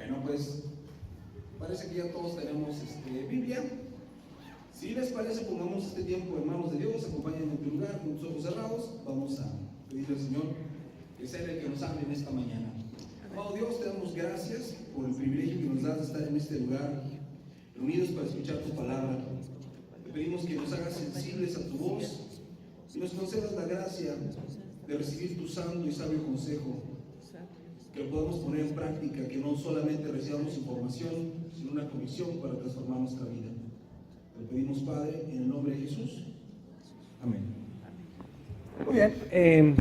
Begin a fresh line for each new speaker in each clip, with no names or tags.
Bueno, pues parece que ya todos tenemos Biblia. Si les parece, pongamos este tiempo en manos de Dios, acompáñenme en tu lugar con tus ojos cerrados. Vamos a pedirle al Señor que sea el que nos hable en esta mañana. Amado Dios, te damos gracias por el privilegio que nos das de estar en este lugar, reunidos para escuchar tu palabra. Te pedimos que nos hagas sensibles a tu voz y nos concedas la gracia de recibir tu santo y sabio consejo, que lo podamos poner en práctica, que no solamente recibamos información, sino una convicción para transformar nuestra vida. Te lo pedimos, Padre, en el nombre de Jesús. Amén.
Muy bien,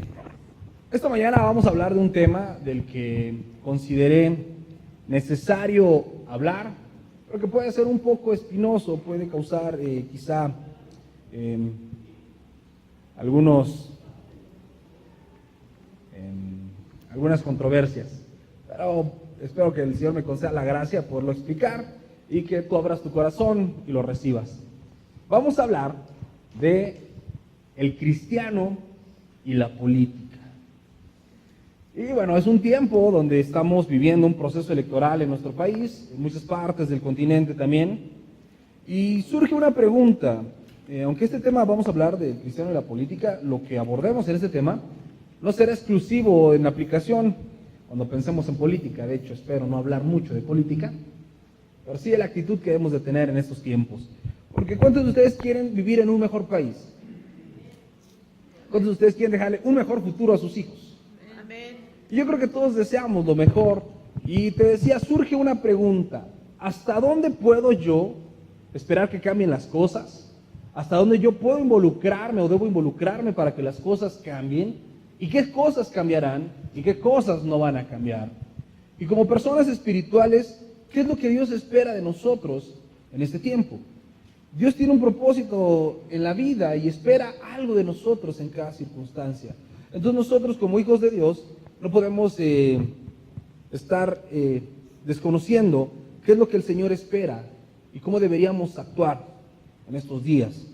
esta mañana vamos a hablar de un tema del que consideré necesario hablar, pero que puede ser un poco espinoso, puede causar quizá algunas controversias, pero espero que el Señor me conceda la gracia de poderlo explicar y que tú abras tu corazón y lo recibas. Vamos a hablar de el cristiano y la política. Y bueno, es un tiempo donde estamos viviendo un proceso electoral en nuestro país, en muchas partes del continente también, y surge una pregunta. Aunque este tema vamos a hablar del cristiano y la política, lo que abordemos en este tema no será exclusivo en la aplicación cuando pensemos en política. De hecho, espero no hablar mucho de política, pero sí de la actitud que debemos de tener en estos tiempos. Porque ¿cuántos de ustedes quieren vivir en un mejor país? ¿Cuántos de ustedes quieren dejarle un mejor futuro a sus hijos?
Amén.
Y yo creo que todos deseamos lo mejor. Y te decía, surge una pregunta: ¿hasta dónde puedo yo esperar que cambien las cosas? ¿Hasta dónde yo puedo involucrarme o debo involucrarme para que las cosas cambien? ¿Y qué cosas cambiarán? ¿Y qué cosas no van a cambiar? Y como personas espirituales, ¿qué es lo que Dios espera de nosotros en este tiempo? Dios tiene un propósito en la vida y espera algo de nosotros en cada circunstancia. Entonces nosotros, como hijos de Dios, no podemos estar desconociendo qué es lo que el Señor espera y cómo deberíamos actuar en estos días.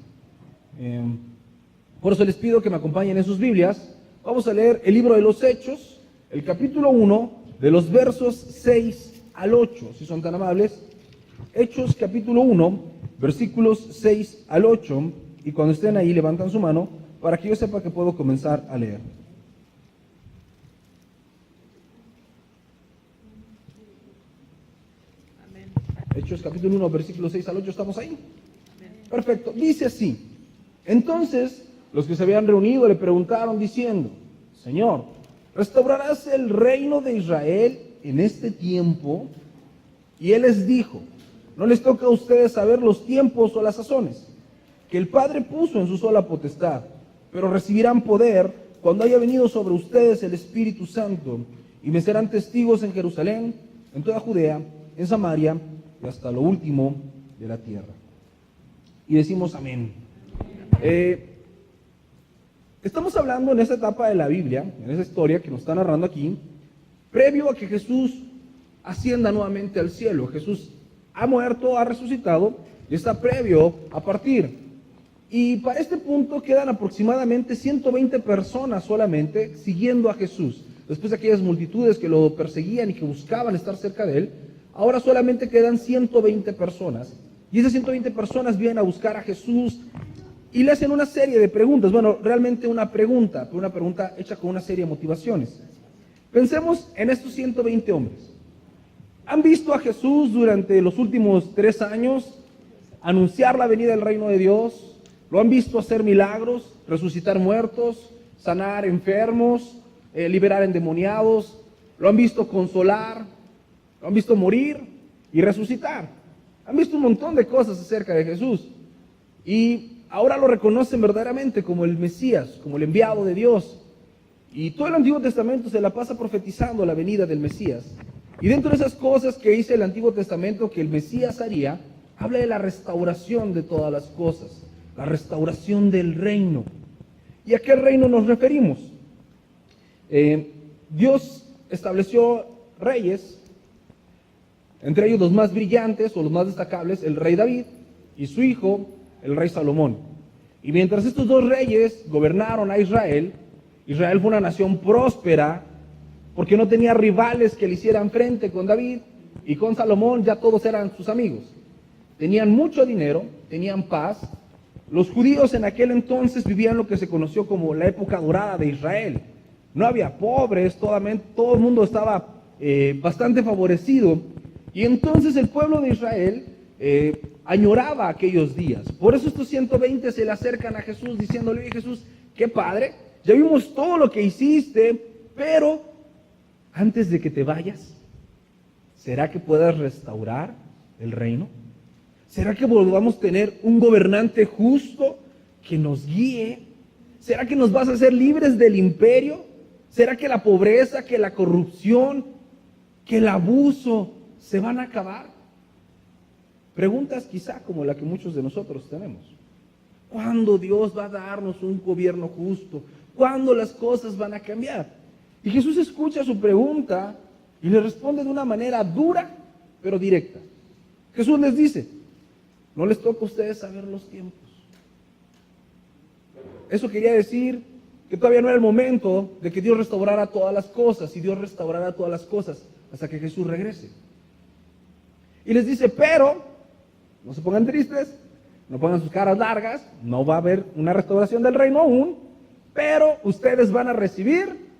Por eso les pido que me acompañen en sus Biblias. Vamos a leer el libro de los Hechos, el capítulo 1, de los versos 6 al 8, si son tan amables. Hechos capítulo 1, versículos 6 al 8, y cuando estén ahí levantan su mano para que yo sepa que puedo comenzar a leer.
Amén.
Hechos capítulo 1, versículos 6 al 8, ¿estamos ahí? Perfecto, dice así: entonces los que se habían reunido le preguntaron diciendo: Señor, ¿restaurarás el reino de Israel en este tiempo? Y él les dijo: no les toca a ustedes saber los tiempos o las sazones que el Padre puso en su sola potestad, pero recibirán poder cuando haya venido sobre ustedes el Espíritu Santo, y me serán testigos en Jerusalén, en toda Judea, en Samaria y hasta lo último de la tierra. Y decimos amén. Estamos hablando en esta etapa de la Biblia, en esa historia que nos está narrando aquí, previo a que Jesús ascienda nuevamente al cielo. Jesús ha muerto, ha resucitado y está previo a partir. Y para este punto quedan aproximadamente 120 personas solamente siguiendo a Jesús. Después de aquellas multitudes que lo perseguían y que buscaban estar cerca de él, ahora solamente quedan 120 personas. Y esas 120 personas vienen a buscar a Jesús y le hacen una serie de preguntas. Bueno, realmente una pregunta, pero una pregunta hecha con una serie de motivaciones. Pensemos en estos 120 hombres. ¿Han visto a Jesús durante los últimos 3 años anunciar la venida del reino de Dios? ¿Lo han visto hacer milagros, resucitar muertos, sanar enfermos, liberar endemoniados? ¿Lo han visto consolar? ¿Lo han visto morir y resucitar? Han visto un montón de cosas acerca de Jesús y ahora lo reconocen verdaderamente como el Mesías, como el enviado de Dios. Y todo el Antiguo Testamento se la pasa profetizando la venida del Mesías. Y dentro de esas cosas que dice el Antiguo Testamento que el Mesías haría, habla de la restauración de todas las cosas, la restauración del reino. ¿Y a qué reino nos referimos? Dios estableció reyes, entre ellos los más brillantes o los más destacables, el rey David y su hijo, el rey Salomón. Y mientras estos 2 reyes gobernaron a Israel, Israel fue una nación próspera porque no tenía rivales que le hicieran frente con David, y con Salomón ya todos eran sus amigos. Tenían mucho dinero, tenían paz. Los judíos en aquel entonces vivían lo que se conoció como la época dorada de Israel. No había pobres, todo el mundo estaba bastante favorecido. Y entonces el pueblo de Israel añoraba aquellos días. Por eso estos 120 se le acercan a Jesús diciéndole: oye Jesús, qué padre, ya vimos todo lo que hiciste, pero antes de que te vayas, ¿será que puedas restaurar el reino? ¿Será que volvamos a tener un gobernante justo que nos guíe? ¿Será que nos vas a hacer libres del imperio? ¿Será que la pobreza, que la corrupción, que el abuso se van a acabar? Preguntas quizá como la que muchos de nosotros tenemos. ¿Cuándo Dios va a darnos un gobierno justo? ¿Cuándo las cosas van a cambiar? Y Jesús escucha su pregunta y le responde de una manera dura, pero directa. Jesús les dice: no les toca a ustedes saber los tiempos. Eso quería decir que todavía no era el momento de que Dios restaurara todas las cosas, y Dios restaurará todas las cosas hasta que Jesús regrese. Y les dice: pero no se pongan tristes, no pongan sus caras largas, no va a haber una restauración del reino aún, pero ustedes van a recibir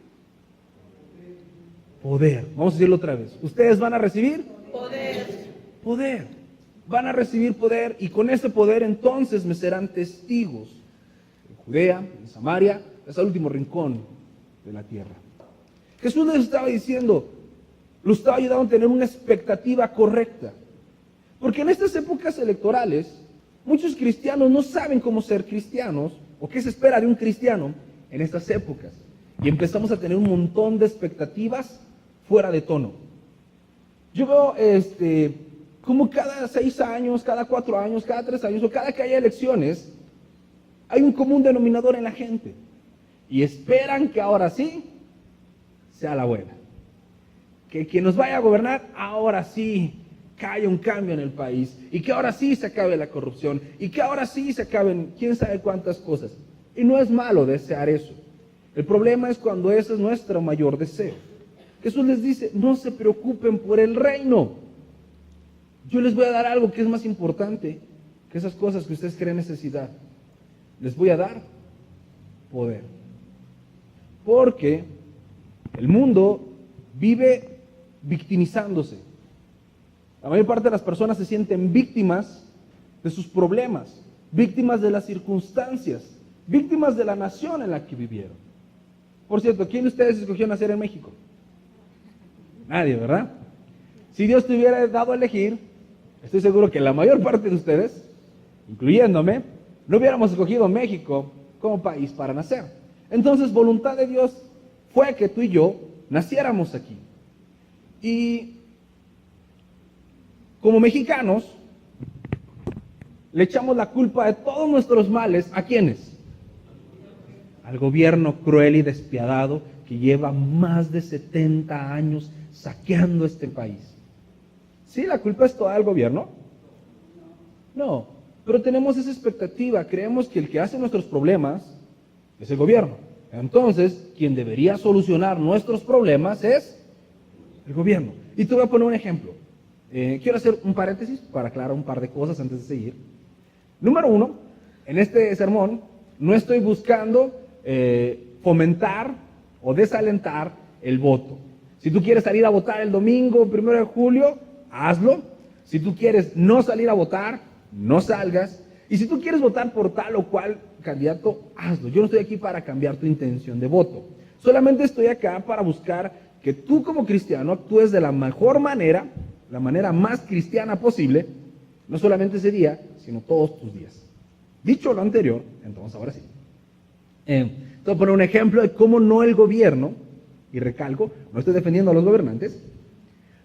poder. Vamos a decirlo otra vez. Ustedes van a recibir poder. Van a recibir poder, y con ese poder entonces me serán testigos en Judea, en Samaria, hasta el último rincón de la tierra. Jesús les estaba diciendo, lo estaba ayudando a tener una expectativa correcta. Porque en estas épocas electorales, muchos cristianos no saben cómo ser cristianos o qué se espera de un cristiano en estas épocas. Y empezamos a tener un montón de expectativas fuera de tono. Yo veo como cada 6 años, cada 4 años, cada 3 años, o cada que haya elecciones, hay un común denominador en la gente. Y esperan que ahora sí sea la buena. Que quien nos vaya a gobernar, ahora sí que haya un cambio en el país. Y que ahora sí se acabe la corrupción. Y que ahora sí se acaben quién sabe cuántas cosas. Y no es malo desear eso. El problema es cuando ese es nuestro mayor deseo. Jesús les dice: no se preocupen por el reino. Yo les voy a dar algo que es más importante que esas cosas que ustedes creen necesidad. Les voy a dar poder. Porque el mundo vive victimizándose. La mayor parte de las personas se sienten víctimas de sus problemas, víctimas de las circunstancias, víctimas de la nación en la que vivieron. Por cierto, ¿quién de ustedes escogió nacer en México? Nadie, ¿verdad? Si Dios te hubiera dado a elegir, estoy seguro que la mayor parte de ustedes, incluyéndome, no hubiéramos escogido México como país para nacer. Entonces, voluntad de Dios fue que tú y yo naciéramos aquí. Y como mexicanos, le echamos la culpa de todos nuestros males, ¿a quiénes? Al gobierno cruel y despiadado que lleva más de 70 años saqueando este país. ¿Sí, la culpa es toda del gobierno? No, pero tenemos esa expectativa, creemos que el que hace nuestros problemas es el gobierno. Entonces, quien debería solucionar nuestros problemas es el gobierno. Y te voy a poner un ejemplo. Quiero hacer un paréntesis para aclarar un par de cosas antes de seguir. Número 1, en este sermón no estoy buscando fomentar o desalentar el voto. Si tú quieres salir a votar el domingo 1 de julio, hazlo. Si tú quieres no salir a votar, no salgas. Y si tú quieres votar por tal o cual candidato, hazlo. Yo no estoy aquí para cambiar tu intención de voto. Solamente estoy acá para buscar que tú como cristiano actúes de la mejor manera, la manera más cristiana posible, no solamente ese día, sino todos tus días. Dicho lo anterior, entonces ahora sí. Te voy a poner un ejemplo de cómo no el gobierno, y recalco, no estoy defendiendo a los gobernantes,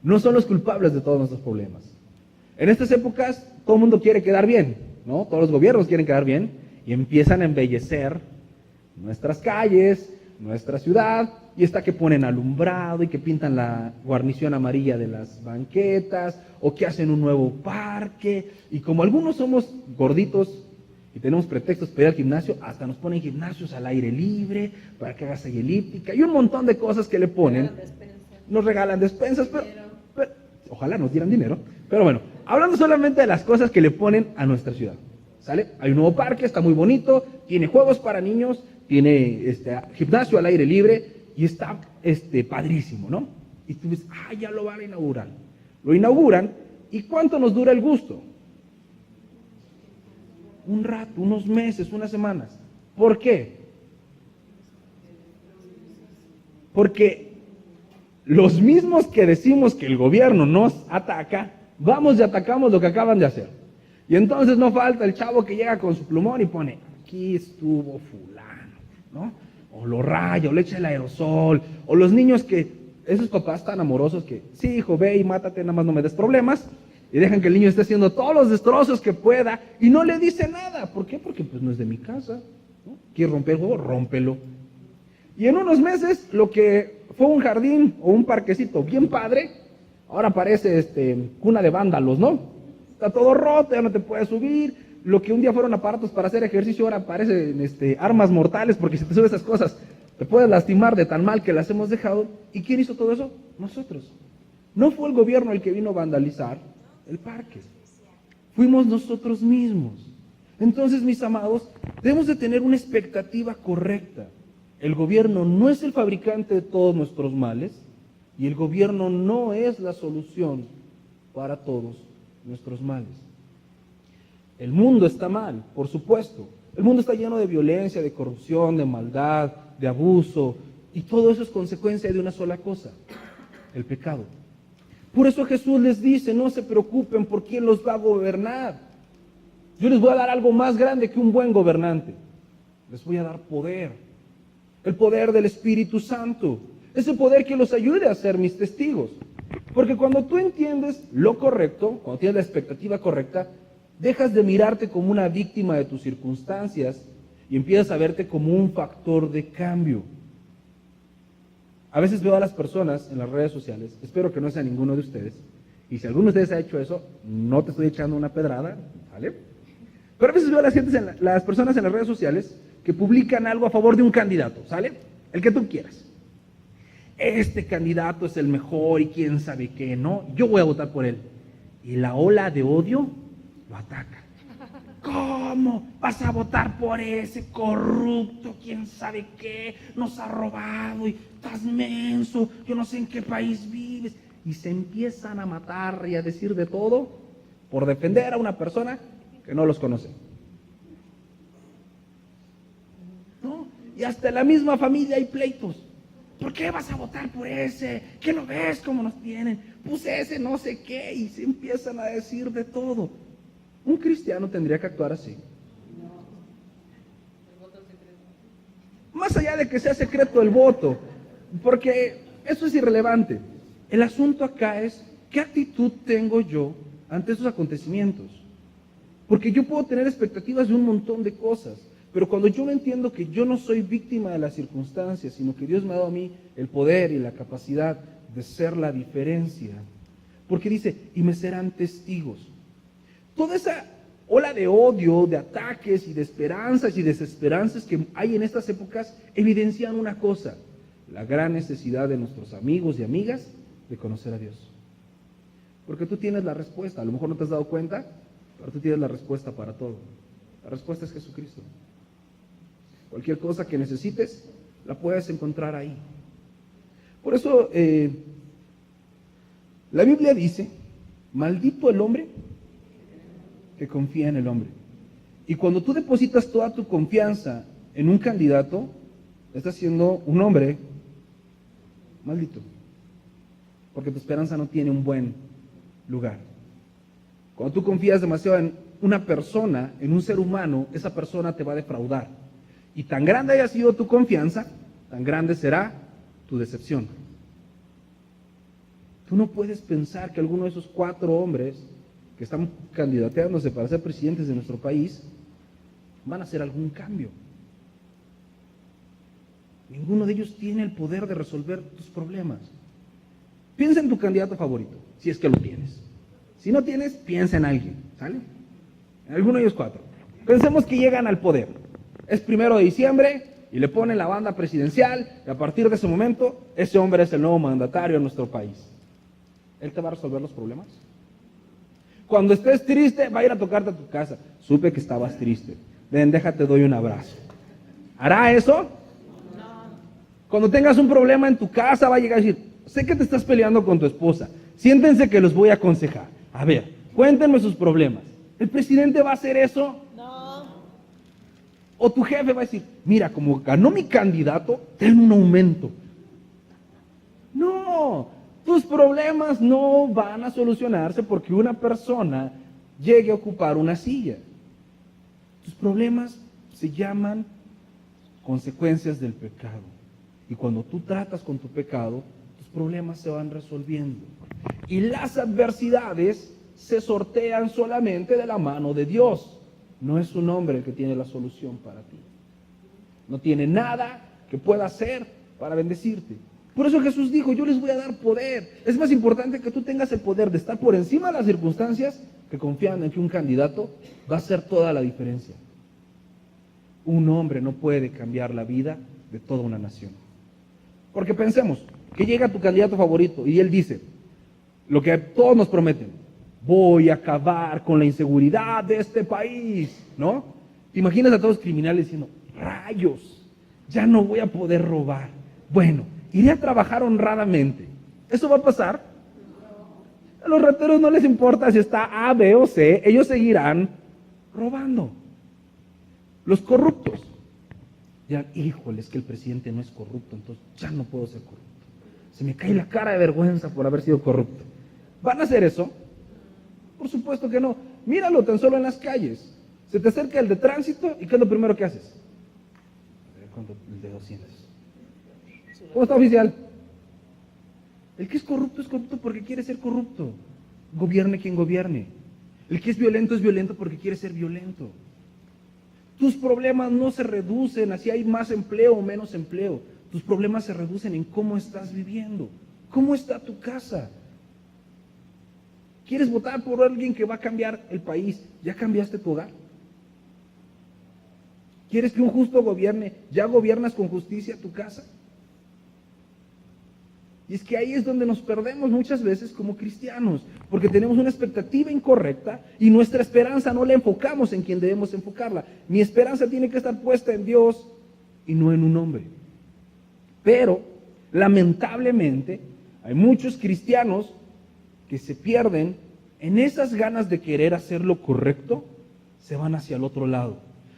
no son los culpables de todos nuestros problemas. En estas épocas todo el mundo quiere quedar bien, ¿no? Todos los gobiernos quieren quedar bien y empiezan a embellecer nuestras calles, nuestra ciudad, y está que ponen alumbrado y que pintan la guarnición amarilla de las banquetas o que hacen un nuevo parque, y como algunos somos gorditos y tenemos pretextos para ir al gimnasio, hasta nos ponen gimnasios al aire libre para que hagas elíptica y un montón de cosas que le ponen. Nos regalan despensas, pero Ojalá nos dieran dinero. Pero bueno, hablando solamente de las cosas que le ponen a nuestra ciudad. ¿Sale? Hay un nuevo parque, está muy bonito, tiene juegos para niños, tiene gimnasio al aire libre y está padrísimo, ¿no? Y tú dices, ya lo van a inaugurar. Lo inauguran, ¿y cuánto nos dura el gusto? Un rato, unos meses, unas semanas. ¿Por qué? Porque los mismos que decimos que el gobierno nos ataca, vamos y atacamos lo que acaban de hacer. Y entonces no falta el chavo que llega con su plumón y pone, aquí estuvo fulano, ¿no? O lo raya, o le echa el aerosol, o los niños que, esos papás tan amorosos que, sí, hijo, ve y mátate, nada más no me des problemas, y dejan que el niño esté haciendo todos los destrozos que pueda, y no le dice nada. ¿Por qué? Porque pues no es de mi casa, ¿no? ¿Quieres romper el juego? Rómpelo. Y en unos meses, lo que fue un jardín o un parquecito bien padre, ahora parece cuna de vándalos, ¿no? Está todo roto, ya no te puedes subir. Lo que un día fueron aparatos para hacer ejercicio, ahora parecen armas mortales, porque si te subes esas cosas, te puedes lastimar de tan mal que las hemos dejado. ¿Y quién hizo todo eso? Nosotros. No fue el gobierno el que vino a vandalizar el parque. Fuimos nosotros mismos. Entonces, mis amados, debemos de tener una expectativa correcta. El gobierno no es el fabricante de todos nuestros males y el gobierno no es la solución para todos nuestros males. El mundo está mal, por supuesto. El mundo está lleno de violencia, de corrupción, de maldad, de abuso, y todo eso es consecuencia de una sola cosa, el pecado. Por eso Jesús les dice, no se preocupen por quién los va a gobernar. Yo les voy a dar algo más grande que un buen gobernante. Les voy a dar poder. El poder del Espíritu Santo. Ese poder que los ayude a ser mis testigos. Porque cuando tú entiendes lo correcto, cuando tienes la expectativa correcta, dejas de mirarte como una víctima de tus circunstancias y empiezas a verte como un factor de cambio. A veces veo a las personas en las redes sociales, espero que no sea ninguno de ustedes, y si alguno de ustedes ha hecho eso, no te estoy echando una pedrada, ¿vale? Pero a veces veo a las personas en las redes sociales que publican algo a favor de un candidato, ¿sale? El que tú quieras. Este candidato es el mejor y quién sabe qué, ¿no? Yo voy a votar por él. Y la ola de odio lo ataca. ¿Cómo vas a votar por ese corrupto? ¿Quién sabe qué? Nos ha robado y estás menso. Yo no sé en qué país vives. Y se empiezan a matar y a decir de todo por defender a una persona que no los conoce. ¿No? Y hasta en la misma familia hay pleitos. ¿Por qué vas a votar por ese? ¿Qué no ves cómo nos tienen? Pues ese no sé qué, y se empiezan a decir de todo. Un cristiano tendría que actuar así. Más allá de que sea secreto el voto, porque eso es irrelevante. El asunto acá es, ¿qué actitud tengo yo ante esos acontecimientos? Porque yo puedo tener expectativas de un montón de cosas, pero cuando yo no entiendo que yo no soy víctima de las circunstancias, sino que Dios me ha dado a mí el poder y la capacidad de ser la diferencia. Porque dice, y me serán testigos. Toda esa ola de odio, de ataques y de esperanzas y desesperanzas que hay en estas épocas evidencian una cosa, la gran necesidad de nuestros amigos y amigas de conocer a Dios. Porque tú tienes la respuesta, a lo mejor no te has dado cuenta, pero tú tienes la respuesta para todo. La respuesta es Jesucristo. Cualquier cosa que necesites, la puedes encontrar ahí. Por eso, la Biblia dice, maldito el hombre que confía en el hombre. Y cuando tú depositas toda tu confianza en un candidato, estás siendo un hombre maldito. Porque tu esperanza no tiene un buen lugar. Cuando tú confías demasiado en una persona, en un ser humano, esa persona te va a defraudar. Y tan grande haya sido tu confianza, tan grande será tu decepción. Tú no puedes pensar que alguno de esos 4 hombres que están candidateándose para ser presidentes de nuestro país van a hacer algún cambio. Ninguno de ellos tiene el poder de resolver tus problemas. Piensa en tu candidato favorito, si es que lo tienes. Si no tienes, piensa en alguien, ¿sale? En alguno de ellos 4. Pensemos que llegan al poder. Es 1 de diciembre y le ponen la banda presidencial y a partir de ese momento, ese hombre es el nuevo mandatario de nuestro país. ¿Él te va a resolver los problemas? Cuando estés triste, va a ir a tocarte a tu casa. Supe que estabas triste. Ven, déjate, doy un abrazo. ¿Hará eso? No. Cuando tengas un problema en tu casa, va a llegar a decir, sé que te estás peleando con tu esposa. Siéntense que los voy a aconsejar. A ver, cuéntenme sus problemas. ¿El presidente va a hacer eso? No. O tu jefe va a decir, mira, como ganó mi candidato, ten un aumento. No, tus problemas no van a solucionarse porque una persona llegue a ocupar una silla. Tus problemas se llaman consecuencias del pecado. Y cuando tú tratas con tu pecado, tus problemas se van resolviendo. Y las adversidades se sortean solamente de la mano de Dios. No es un hombre el que tiene la solución para ti. No tiene nada que pueda hacer para bendecirte. Por eso Jesús dijo, yo les voy a dar poder. Es más importante que tú tengas el poder de estar por encima de las circunstancias que confiando en que un candidato va a hacer toda la diferencia. Un hombre no puede cambiar la vida de toda una nación. Porque pensemos que llega tu candidato favorito y él dice lo que todos nos prometen: voy a acabar con la inseguridad de este país, ¿no? ¿Te imaginas a todos los criminales diciendo, rayos, ya no voy a poder robar? Bueno, iré a trabajar honradamente. ¿Eso va a pasar? A los rateros no les importa si está A, B o C, ellos seguirán robando. Los corruptos dirán, híjole, es que el presidente no es corrupto, entonces ya no puedo ser corrupto. Se me cae la cara de vergüenza por haber sido corrupto. ¿Van a hacer eso? Por supuesto que no. Míralo tan solo en las calles. Se te acerca el de tránsito y ¿qué es lo primero que haces? A ver cuánto el de 200. ¿Cómo está, oficial? El que es corrupto porque quiere ser corrupto. Gobierne quien gobierne. El que es violento porque quiere ser violento. Tus problemas no se reducen a si hay más empleo o menos empleo. Tus problemas se reducen en cómo estás viviendo. ¿Cómo está tu casa? ¿Quieres votar por alguien que va a cambiar el país? ¿Ya cambiaste tu hogar? ¿Quieres que un justo gobierne? ¿Ya gobiernas con justicia tu casa? Y es que ahí es donde nos perdemos muchas veces como cristianos, porque tenemos una expectativa incorrecta y nuestra esperanza no la enfocamos en quien debemos enfocarla. Mi esperanza tiene que estar puesta en Dios y no en un hombre. Pero, lamentablemente, hay muchos cristianos que se pierden en esas ganas de querer hacer lo correcto, se van hacia el otro lado.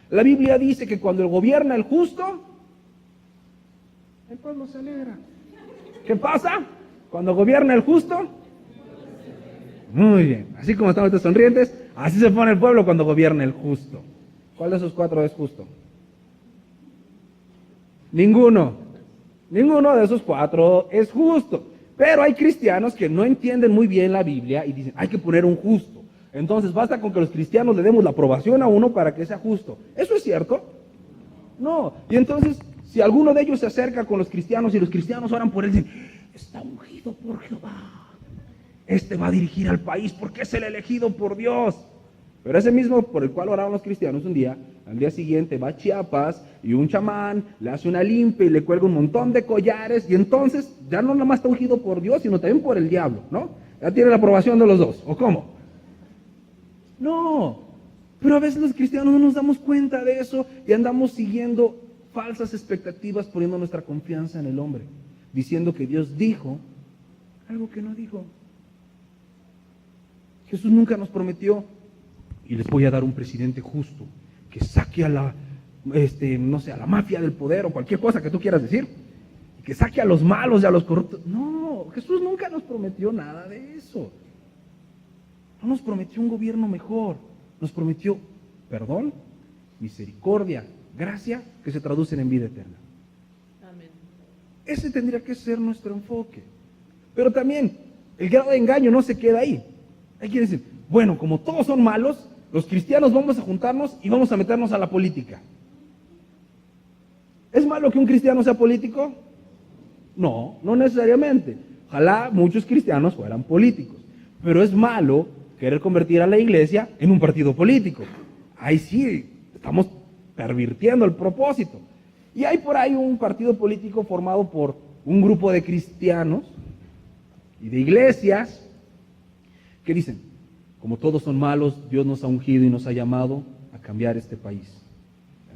La Biblia dice que cuando gobierna el justo, el pueblo se alegra. ¿Qué pasa? Cuando gobierna el justo. Muy bien. Así como están ustedes sonrientes, así se pone el pueblo cuando gobierna el justo. ¿Cuál de esos cuatro es justo? Ninguno. Ninguno de esos cuatro es justo. Pero hay cristianos que no entienden muy bien la Biblia y dicen, hay que poner un justo. Entonces basta con que los cristianos le demos la aprobación a uno para que sea justo. ¿Eso es cierto? No. Y entonces, si alguno de ellos se acerca con los cristianos y los cristianos oran por él, dicen, está ungido por Jehová. Este va a dirigir al país porque es el elegido por Dios. Pero ese mismo por el cual oraban los cristianos un día, al día siguiente va a Chiapas y un chamán le hace una limpia y le cuelga un montón de collares y entonces ya no nada más está ungido por Dios, sino también por el diablo, ¿no? Ya tiene la aprobación de los dos, ¿o cómo? No, pero a veces los cristianos no nos damos cuenta de eso y andamos siguiendo falsas expectativas, poniendo nuestra confianza en el hombre, diciendo que Dios dijo algo que no dijo. Jesús nunca nos prometió, y les voy a dar un presidente justo, que saque a la, no sé, a la mafia del poder o cualquier cosa que tú quieras decir, que saque a los malos y a los corruptos. No, Jesús nunca nos prometió nada de eso. No nos prometió un gobierno mejor, nos prometió perdón, misericordia, gracia, que se traducen en vida eterna. Amén. Ese tendría que ser nuestro enfoque. Pero también, el grado de engaño no se queda ahí. Hay quienes dicen, bueno, como todos son malos, los cristianos vamos a juntarnos y vamos a meternos a la política. ¿Es malo que un cristiano sea político? No, no necesariamente. Ojalá muchos cristianos fueran políticos. Pero es malo querer convertir a la iglesia en un partido político. Ahí sí, estamos pervirtiendo el propósito. Y hay por ahí un partido político formado por un grupo de cristianos y de iglesias ¿Qué dicen? Como todos son malos, Dios nos ha ungido y nos ha llamado a cambiar este país.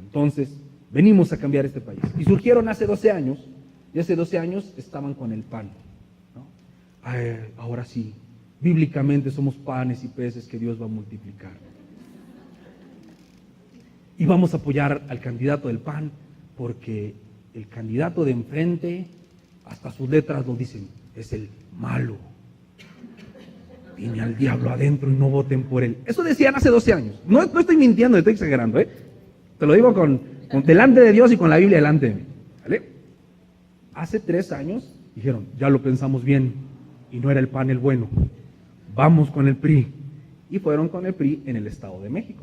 Entonces, venimos a cambiar este país. Y surgieron hace 12 años, y hace 12 años estaban con el pan, ¿no? Ahora sí, bíblicamente somos panes y peces que Dios va a multiplicar. Y vamos a apoyar al candidato del PAN, porque el candidato de enfrente, hasta sus letras lo dicen, es el malo. Tiene al diablo adentro y no voten por él. Eso decían hace 12 años. No estoy mintiendo, estoy exagerando, ¿eh? Te lo digo con delante de Dios y con la Biblia delante de mí, ¿vale? Hace 3 años dijeron, ya lo pensamos bien, y no era el PAN el bueno. Vamos con el PRI. Y fueron con el PRI en el Estado de México.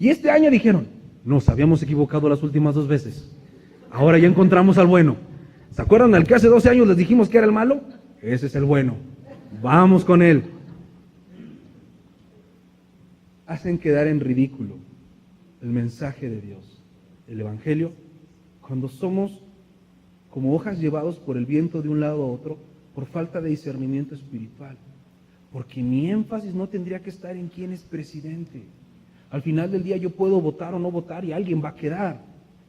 Y este año dijeron, nos habíamos equivocado las últimas 2 veces. Ahora ya encontramos al bueno. ¿Se acuerdan al que hace 12 años les dijimos que era el malo? Ese es el bueno. Vamos con él. Hacen quedar en ridículo el mensaje de Dios, el Evangelio, cuando somos como hojas llevados por el viento de un lado a otro por falta de discernimiento espiritual. Porque mi énfasis no tendría que estar en quién es presidente. Al final del día yo puedo votar o no votar y alguien va a quedar.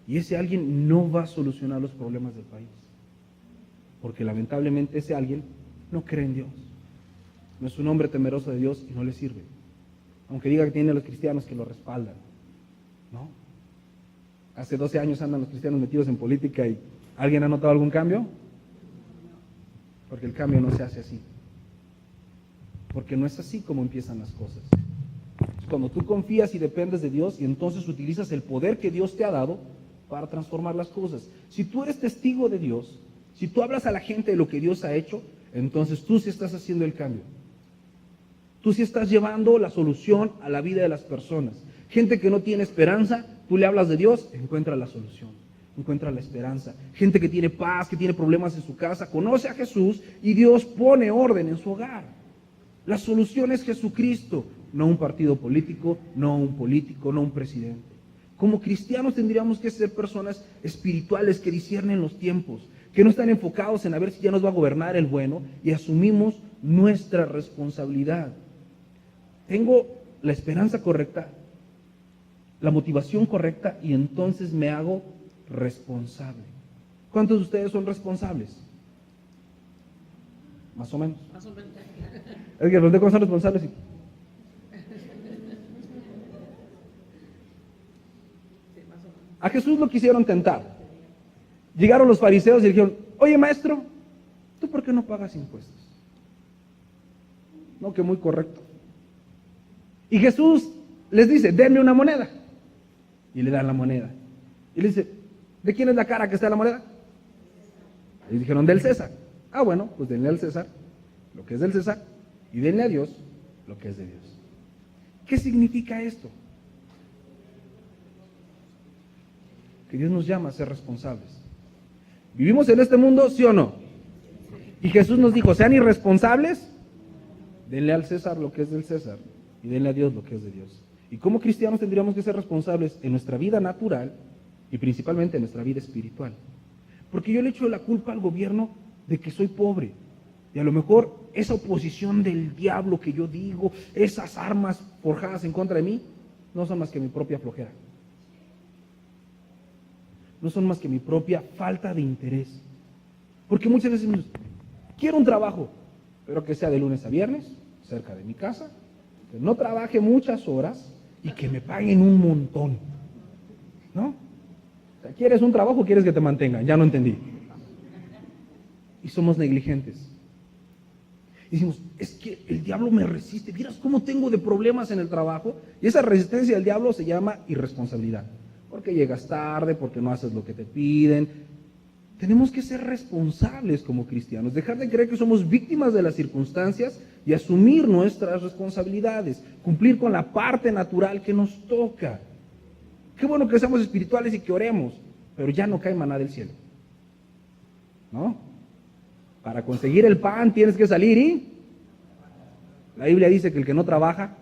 Y ese alguien no va a solucionar los problemas del país. Porque lamentablemente ese alguien no cree en Dios. No es un hombre temeroso de Dios y no le sirve. Aunque diga que tiene a los cristianos que lo respaldan. ¿No? Hace 12 años andan los cristianos metidos en política y ¿alguien ha notado algún cambio? Porque el cambio no se hace así. Porque no es así como empiezan las cosas. Cuando tú confías y dependes de Dios y entonces utilizas el poder que Dios te ha dado para transformar las cosas. Si tú eres testigo de Dios, si tú hablas a la gente de lo que Dios ha hecho, entonces tú sí estás haciendo el cambio. Tú sí estás llevando la solución a la vida de las personas. Gente que no tiene esperanza, tú le hablas de Dios, encuentra la solución, encuentra la esperanza. Gente que tiene paz, que tiene problemas en su casa, conoce a Jesús y Dios pone orden en su hogar. La solución es Jesucristo. No un partido político, no un político, no un presidente. Como cristianos tendríamos que ser personas espirituales que disciernen los tiempos, que no están enfocados en a ver si ya nos va a gobernar el bueno y asumimos nuestra responsabilidad. Tengo la esperanza correcta, la motivación correcta y entonces me hago responsable. ¿Cuántos de ustedes son responsables? Más o menos.
Más o menos.
Es que ¿cómo son responsables? A Jesús lo quisieron tentar. Llegaron los fariseos y le dijeron, oye maestro, ¿tú por qué no pagas impuestos? No, que muy correcto. Y Jesús les dice, denme una moneda. Y le dan la moneda. Y le dice, ¿de quién es la cara que está en la moneda? Y dijeron, del César. Ah, bueno, pues denle al César lo que es del César y denle a Dios lo que es de Dios. ¿Qué significa esto? Que Dios nos llama a ser responsables. ¿Vivimos en este mundo, sí o no? Y Jesús nos dijo, sean irresponsables, denle al César lo que es del César y denle a Dios lo que es de Dios. Y como cristianos tendríamos que ser responsables en nuestra vida natural y principalmente en nuestra vida espiritual. Porque yo le echo la culpa al gobierno de que soy pobre. Y a lo mejor esa oposición del diablo que yo digo, esas armas forjadas en contra de mí, no son más que mi propia flojera. No son más que mi propia falta de interés. Porque muchas veces me dicen, quiero un trabajo, pero que sea de lunes a viernes, cerca de mi casa, que no trabaje muchas horas y que me paguen un montón. ¿No? O sea, ¿quieres un trabajo o quieres que te mantengan? Ya no entendí. Y somos negligentes. Y decimos, es que el diablo me resiste. ¿Vieras cómo tengo de problemas en el trabajo? Y esa resistencia del diablo se llama irresponsabilidad. Porque llegas tarde, porque no haces lo que te piden. Tenemos que ser responsables como cristianos, dejar de creer que somos víctimas de las circunstancias y asumir nuestras responsabilidades, cumplir con la parte natural que nos toca. Qué bueno que seamos espirituales y que oremos, pero ya no cae maná del cielo. ¿No? Para conseguir el pan tienes que salir y la Biblia dice que el que no trabaja,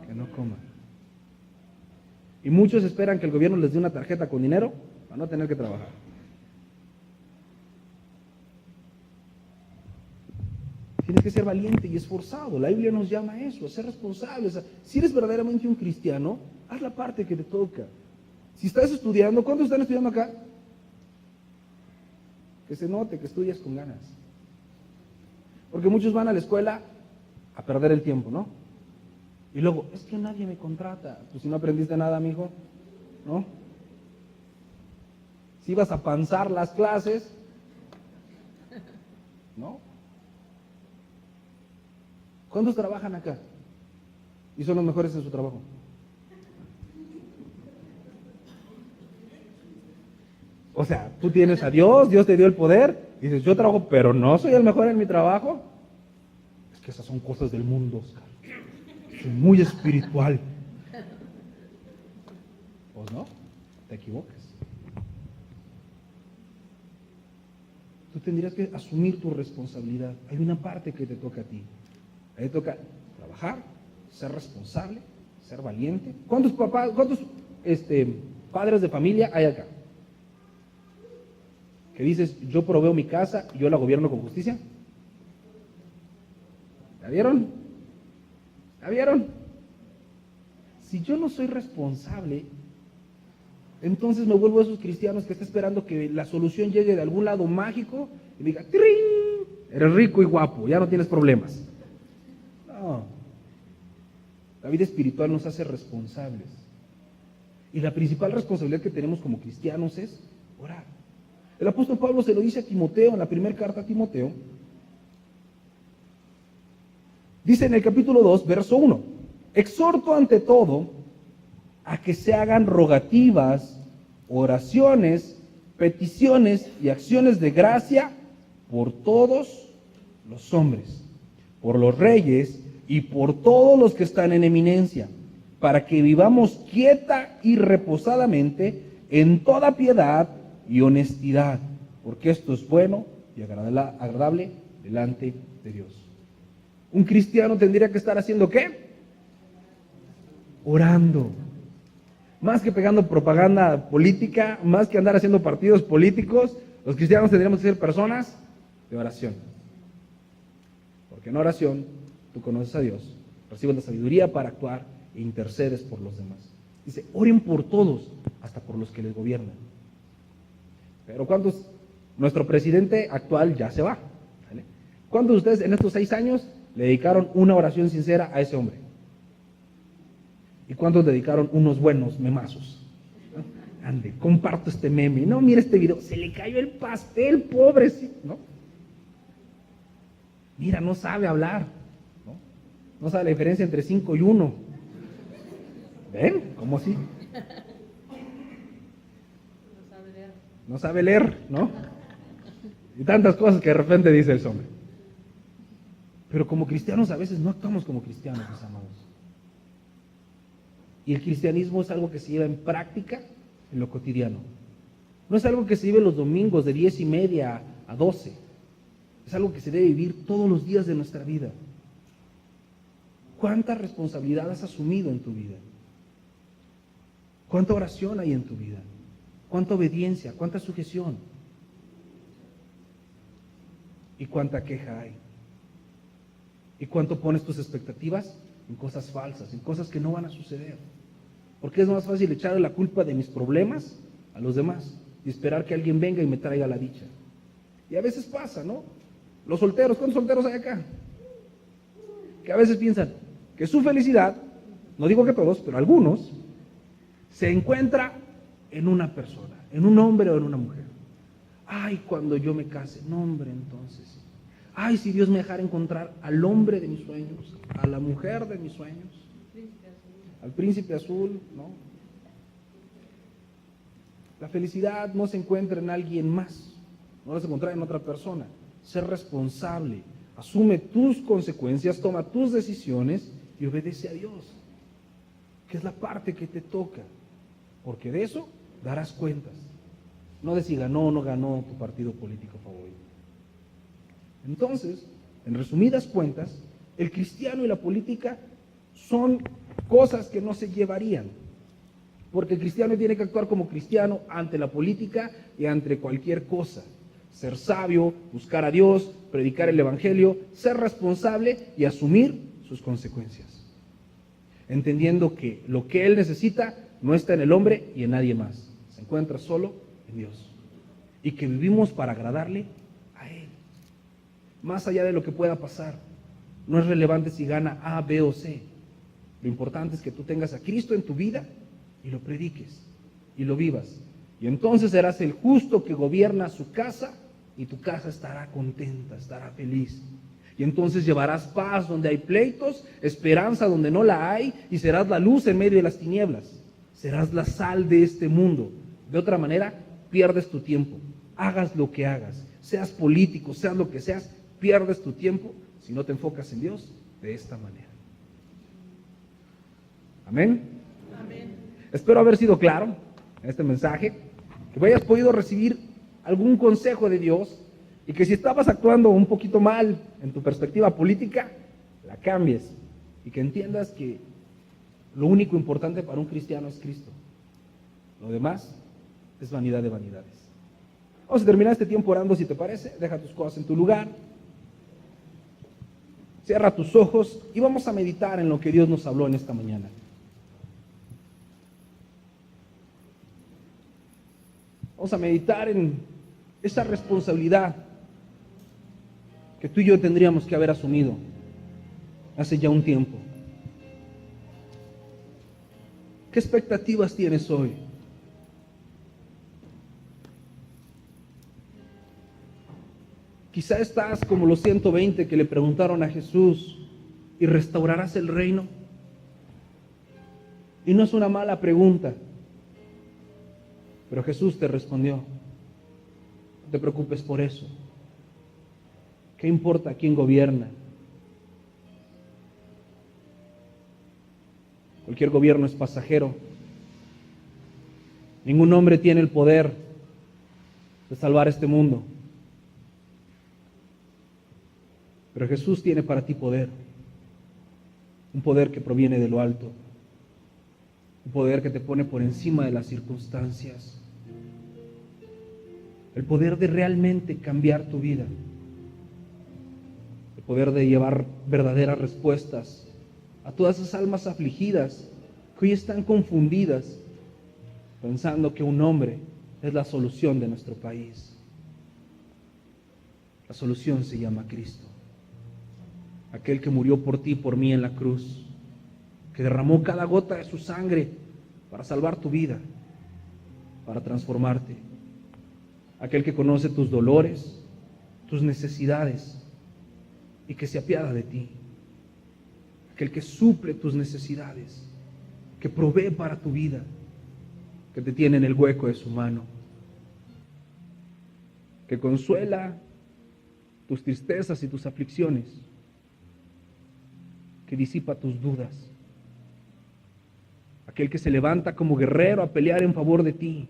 que no coma. Y muchos esperan que el gobierno les dé una tarjeta con dinero para no tener que trabajar. tienes que ser valiente y esforzado. La Biblia nos llama a eso, a ser responsables. Si eres verdaderamente un cristiano, haz la parte que te toca. Si estás estudiando, ¿cuántos están estudiando acá? Que se note que estudias con ganas. Porque muchos van a la escuela a perder el tiempo, ¿no? Y luego, es que nadie me contrata. Pues si no aprendiste nada, mijo, ¿no? Si vas a panzar las clases, ¿no? ¿Cuántos trabajan acá? Y son los mejores en su trabajo. O sea, tú tienes a Dios, Dios te dio el poder, y dices, yo trabajo, pero no soy el mejor en mi trabajo. Es que esas son cosas del mundo, Oscar. Soy muy espiritual. Pues no, te equivocas. Tú tendrías que asumir tu responsabilidad. Hay una parte que te toca a ti. Ahí te toca trabajar, ser responsable, ser valiente. ¿Cuántos padres de familia hay acá? Que dices, yo proveo mi casa y yo la gobierno con justicia. ¿La vieron? ¿La vieron? Si yo no soy responsable, entonces me vuelvo a esos cristianos que están esperando que la solución llegue de algún lado mágico y diga, ¡tring! Eres rico y guapo, ya no tienes problemas. No. La vida espiritual nos hace responsables. Y la principal responsabilidad que tenemos como cristianos es orar. El apóstol Pablo se lo dice a Timoteo en la primera carta a Timoteo. Dice en el capítulo 2, verso 1, exhorto ante todo a que se hagan rogativas, oraciones, peticiones y acciones de gracia por todos los hombres, por los reyes y por todos los que están en eminencia, para que vivamos quieta y reposadamente en toda piedad y honestidad, porque esto es bueno y agradable delante de Dios. Un cristiano tendría que estar haciendo ¿qué? Orando. Más que pegando propaganda política, más que andar haciendo partidos políticos, los cristianos tendríamos que ser personas de oración. Porque en oración tú conoces a Dios, recibes la sabiduría para actuar e intercedes por los demás. Dice, oren por todos, hasta por los que les gobiernan. Pero ¿cuántos? Nuestro presidente actual ya se va. ¿Vale? ¿Cuántos de ustedes en estos 6 años le dedicaron una oración sincera a ese hombre? ¿Y cuántos dedicaron unos buenos memazos? ¿No? Ande, comparto este meme. No, mira este video. Se le cayó el pastel, pobrecito, ¿no? Mira, no sabe hablar, ¿no? No sabe la diferencia entre 5 y 1. ¿Ven? ¿Cómo así? No sabe leer, ¿no? Y tantas cosas que de repente dice el hombre. Pero como cristianos a veces no actuamos como cristianos, mis amados. Y el cristianismo es algo que se lleva en práctica en lo cotidiano. No es algo que se vive los domingos de 10:30 a 12. Es algo que se debe vivir todos los días de nuestra vida. ¿Cuánta responsabilidad has asumido en tu vida? ¿Cuánta oración hay en tu vida? ¿Cuánta obediencia? ¿Cuánta sujeción? ¿Y cuánta queja hay? ¿Y cuánto pones tus expectativas en cosas falsas, en cosas que no van a suceder? Porque es más fácil echarle la culpa de mis problemas a los demás y esperar que alguien venga y me traiga la dicha. Y a veces pasa, ¿no? Los solteros, ¿cuántos solteros hay acá? Que a veces piensan que su felicidad, no digo que todos, pero algunos, se encuentra en una persona, en un hombre o en una mujer. Ay, cuando yo me case, no hombre, entonces. Ay, si Dios me dejara encontrar al hombre de mis sueños, a la mujer de mis sueños, al príncipe azul, ¿no? La felicidad no se encuentra en alguien más, no la se encuentra en otra persona. Ser responsable, asume tus consecuencias, toma tus decisiones y obedece a Dios, que es la parte que te toca, porque de eso darás cuentas, no de si ganó o no ganó tu partido político favorito. Entonces, en resumidas cuentas, el cristiano y la política son cosas que no se llevarían, porque el cristiano tiene que actuar como cristiano ante la política y ante cualquier cosa. Ser sabio, buscar a Dios, predicar el Evangelio, ser responsable y asumir sus consecuencias. Entendiendo que lo que él necesita no está en el hombre y en nadie más. Se encuentra solo en Dios. Y que vivimos para agradarle a Él. Más allá de lo que pueda pasar, no es relevante si gana A, B o C. Lo importante es que tú tengas a Cristo en tu vida y lo prediques y lo vivas. Y entonces serás el justo que gobierna su casa y tu casa estará contenta, estará feliz. Y entonces llevarás paz donde hay pleitos, esperanza donde no la hay, y serás la luz en medio de las tinieblas. Serás la sal de este mundo. De otra manera, pierdes tu tiempo. Hagas lo que hagas, seas político, seas lo que seas, pierdes tu tiempo si no te enfocas en Dios de esta manera. Amén.
Amén.
Espero haber sido claro en este mensaje, que hayas podido recibir algún consejo de Dios y que si estabas actuando un poquito mal en tu perspectiva política, la cambies y que entiendas que lo único importante para un cristiano es Cristo. Lo demás es vanidad de vanidades. Vamos a terminar este tiempo orando, si te parece. Deja tus cosas en tu lugar. Cierra tus ojos y vamos a meditar en lo que Dios nos habló en esta mañana. Vamos a meditar en esa responsabilidad que tú y yo tendríamos que haber asumido hace ya un tiempo. ¿Qué expectativas tienes hoy? Quizá estás como los 120 que le preguntaron a Jesús, ¿y restaurarás el reino? Y no es una mala pregunta, pero Jesús te respondió, no te preocupes por eso. ¿Qué importa quién gobierna? Cualquier gobierno es pasajero. Ningún hombre tiene el poder de salvar este mundo. Pero Jesús tiene para ti poder. Un poder que proviene de lo alto. Un poder que te pone por encima de las circunstancias. El poder de realmente cambiar tu vida. El poder de llevar verdaderas respuestas a todas esas almas afligidas que hoy están confundidas, pensando que un hombre es la solución de nuestro país. La solución se llama Cristo. Aquel que murió por ti y por mí en la cruz, que derramó cada gota de su sangre para salvar tu vida, para transformarte. Aquel que conoce tus dolores, tus necesidades y que se apiada de ti. Aquel que suple tus necesidades, que provee para tu vida, que te tiene en el hueco de su mano, que consuela tus tristezas y tus aflicciones, que disipa tus dudas, aquel que se levanta como guerrero a pelear en favor de ti.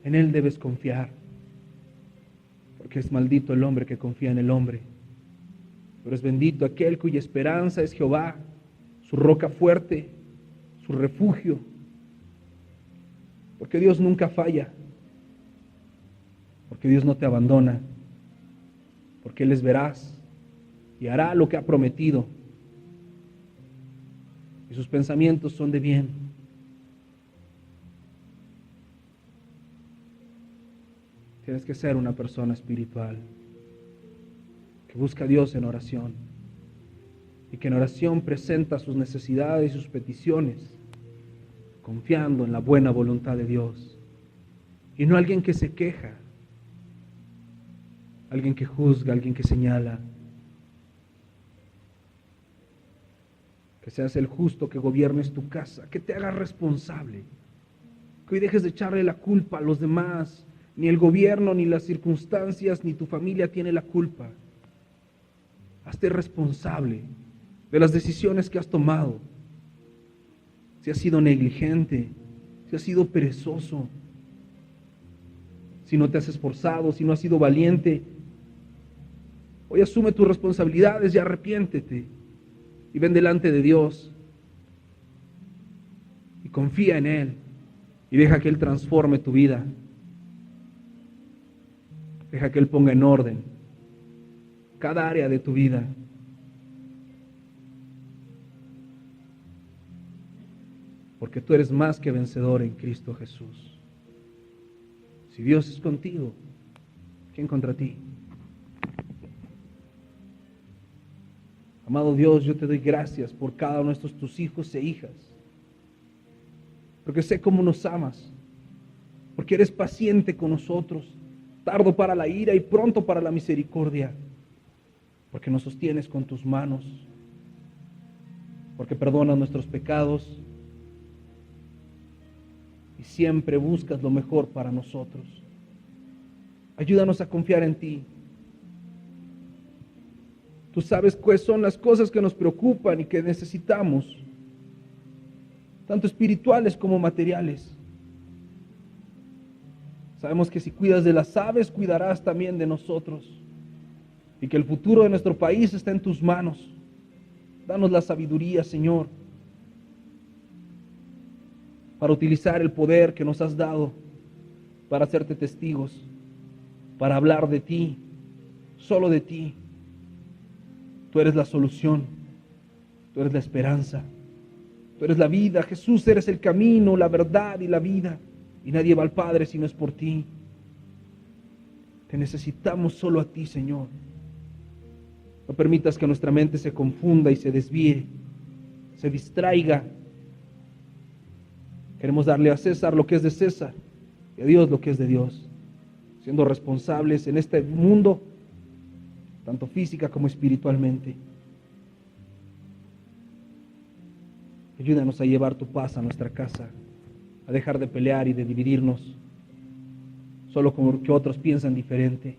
En Él debes confiar, porque es maldito el hombre que confía en el hombre, pero es bendito aquel cuya esperanza es Jehová, su roca fuerte, su refugio, porque Dios nunca falla, porque Dios no te abandona, porque Él es veraz y hará lo que ha prometido, y sus pensamientos son de bien. Tienes que ser una persona espiritual que busca a Dios en oración y que en oración presenta sus necesidades y sus peticiones confiando en la buena voluntad de Dios y no alguien que se queja, alguien que juzga, alguien que señala. Que seas el justo, que gobiernes tu casa, que te hagas responsable, que hoy dejes de echarle la culpa a los demás. Ni el gobierno, ni las circunstancias, ni tu familia tiene la culpa. Hazte responsable de las decisiones que has tomado. Si has sido negligente, si has sido perezoso, si no te has esforzado, si no has sido valiente, hoy asume tus responsabilidades y arrepiéntete. Y ven delante de Dios y confía en Él y deja que Él transforme tu vida Deja que Él ponga en orden cada área de tu vida. Porque tú eres más que vencedor en Cristo Jesús. Si Dios es contigo, ¿quién contra ti? Amado Dios, yo te doy gracias por cada uno de estos tus hijos e hijas. Porque sé cómo nos amas. Porque eres paciente con nosotros, tardo para la ira y pronto para la misericordia. Porque nos sostienes con tus manos. Porque perdonas nuestros pecados. Y siempre buscas lo mejor para nosotros. Ayúdanos a confiar en ti. Tú sabes cuáles son las cosas que nos preocupan y que necesitamos, tanto espirituales como materiales. Sabemos que si cuidas de las aves, cuidarás también de nosotros. Y que el futuro de nuestro país está en tus manos. Danos la sabiduría, Señor, para utilizar el poder que nos has dado, para hacerte testigos, para hablar de ti, solo de ti. Tú eres la solución, tú eres la esperanza, tú eres la vida. Jesús, eres el camino, la verdad y la vida. Y nadie va al Padre si no es por ti. Te necesitamos solo a ti, Señor. No permitas que nuestra mente se confunda y se desvíe, se distraiga. Queremos darle a César lo que es de César y a Dios lo que es de Dios, siendo responsables en este mundo, tanto física como espiritualmente. Ayúdanos a llevar tu paz a nuestra casa, a dejar de pelear y de dividirnos, solo porque otros piensan diferente.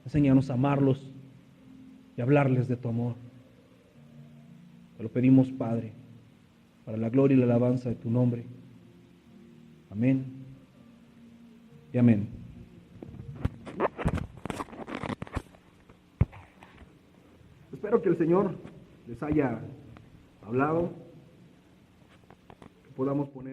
Enséñanos a amarlos y hablarles de tu amor. Te lo pedimos, Padre, para la gloria y la alabanza de tu nombre. Amén y amén. Espero que el Señor les haya hablado, que podamos poner